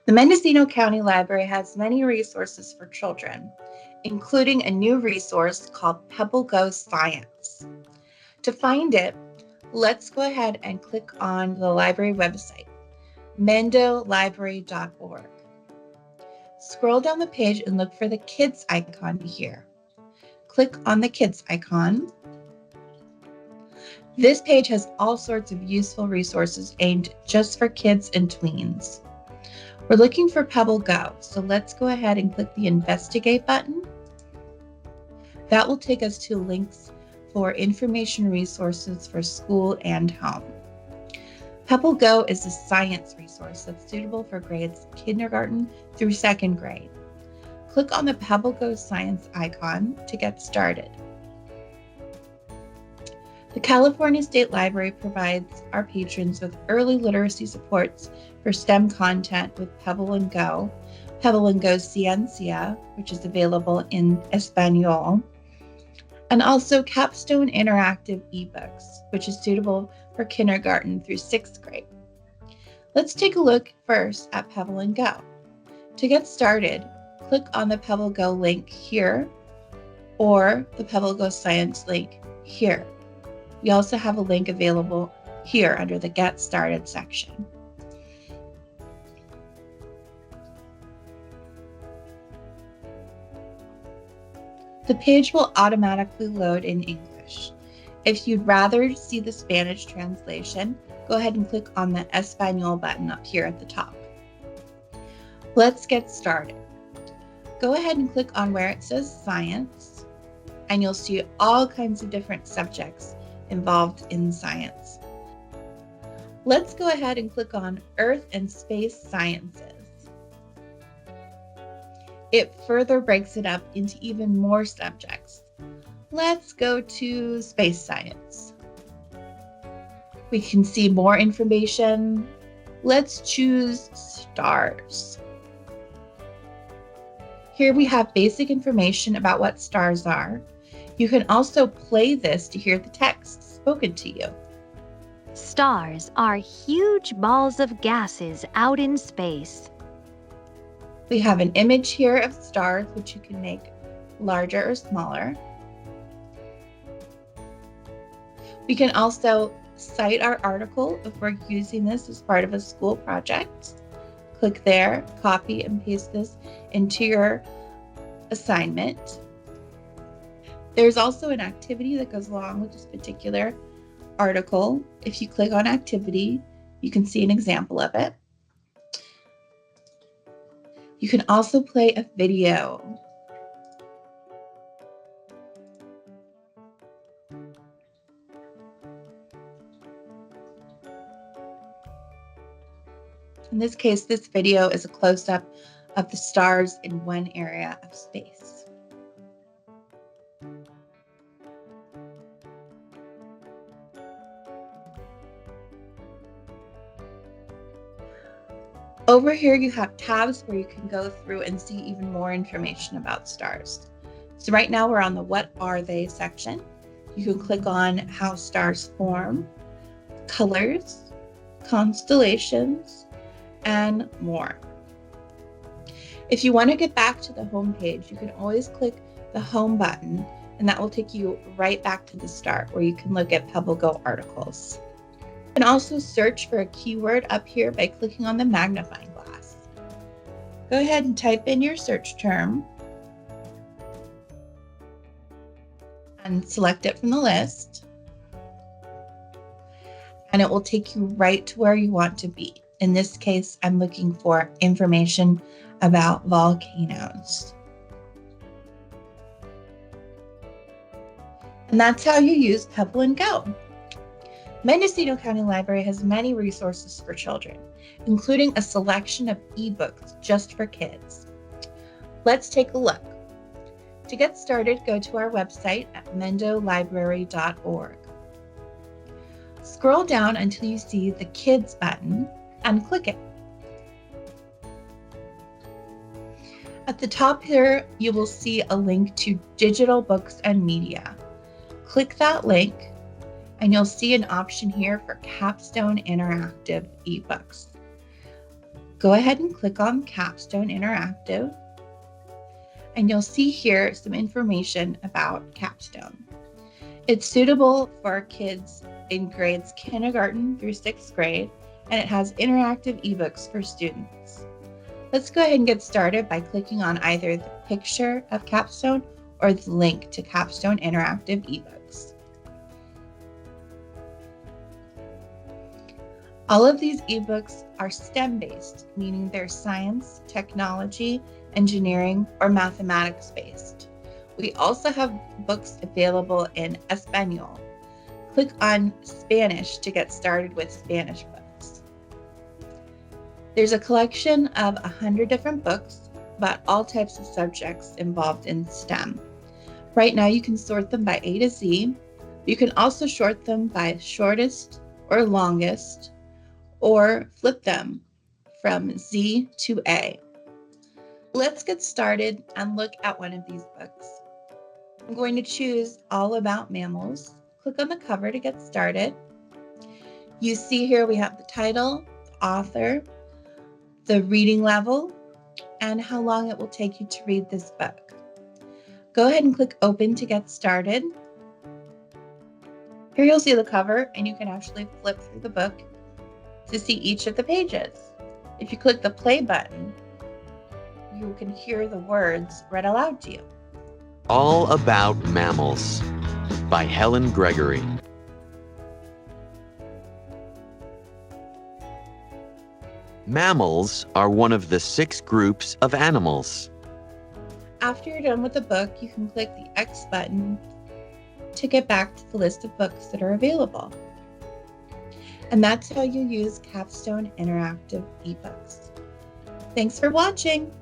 The Mendocino County Library has many resources for children, including a new resource called PebbleGo Science. To find it, let's go ahead and click on the library website, mendolibrary.org. Scroll down the page and look for the kids icon here. Click on the kids icon. This page has all sorts of useful resources aimed just for kids and tweens. We're looking for PebbleGo, so let's go ahead and click the Investigate button. That will take us to links for information resources for school and home. PebbleGo is a science resource that's suitable for grades kindergarten through 2nd grade. Click on the PebbleGo Science icon to get started. The California State Library provides our patrons with early literacy supports for STEM content with PebbleGo Science, which is available in Espanol, and also Capstone Interactive eBooks, which is suitable for kindergarten through 6th grade. Let's take a look first at PebbleGo. To get started, click on the PebbleGo link here or the PebbleGo Science link here. We also have a link available here under the Get Started section. The page will automatically load in English. If you'd rather see the Spanish translation, go ahead and click on the Espanol button up here at the top. Let's get started. Go ahead and click on where it says Science, and you'll see all kinds of different subjects involved in science. Let's go ahead and click on Earth and Space Sciences. It further breaks it up into even more subjects. Let's go to space science. We can see more information. Let's choose stars. Here we have basic information about what stars are. You can also play this to hear the text spoken to you. Stars are huge balls of gases out in space. We have an image here of stars, which you can make larger or smaller. We can also cite our article if we're using this as part of a school project. Click there, copy and paste this into your assignment. There's also an activity that goes along with this particular article. If you click on activity, you can see an example of it. You can also play a video. In this case, this video is a close-up of the stars in one area of space. Over here, you have tabs where you can go through and see even more information about stars. So right now we're on the What Are They section. You can click on how stars form, colors, constellations, and more. If you want to get back to the home page, you can always click the home button, and that will take you right back to the start where you can look at PebbleGo articles. You can also search for a keyword up here by clicking on the magnifying glass. Go ahead and type in your search term and select it from the list, and it will take you right to where you want to be. In this case, I'm looking for information about volcanoes. And that's how you use PebbleGo. Mendocino County Library has many resources for children, including a selection of eBooks just for kids. Let's take a look. To get started, go to our website at mendolibrary.org. Scroll down until you see the Kids button and click it. At the top here, you will see a link to digital books and media. Click that link, and you'll see an option here for Capstone Interactive eBooks. Go ahead and click on Capstone Interactive, and you'll see here some information about Capstone. It's suitable for kids in grades kindergarten through 6th grade, and it has interactive eBooks for students. Let's go ahead and get started by clicking on either the picture of Capstone or the link to Capstone Interactive eBooks. All of these eBooks are STEM-based, meaning they're science, technology, engineering, or mathematics-based. We also have books available in Espanol. Click on Spanish to get started with Spanish books. There's a collection of 100 different books about all types of subjects involved in STEM. Right now you can sort them by A to Z. You can also sort them by shortest or longest, or flip them from Z to A. Let's get started and look at one of these books. I'm going to choose All About Mammals. Click on the cover to get started. You see here we have the title, the author, the reading level, and how long it will take you to read this book. Go ahead and click Open to get started. Here you'll see the cover, and you can actually flip through the book to see each of the pages. If you click the play button, you can hear the words read aloud to you. All About Mammals by Helen Gregory. Mammals are one of the 6 groups of animals. After you're done with the book, you can click the X button to get back to the list of books that are available. And that's how you use Capstone Interactive eBooks. Thanks for watching.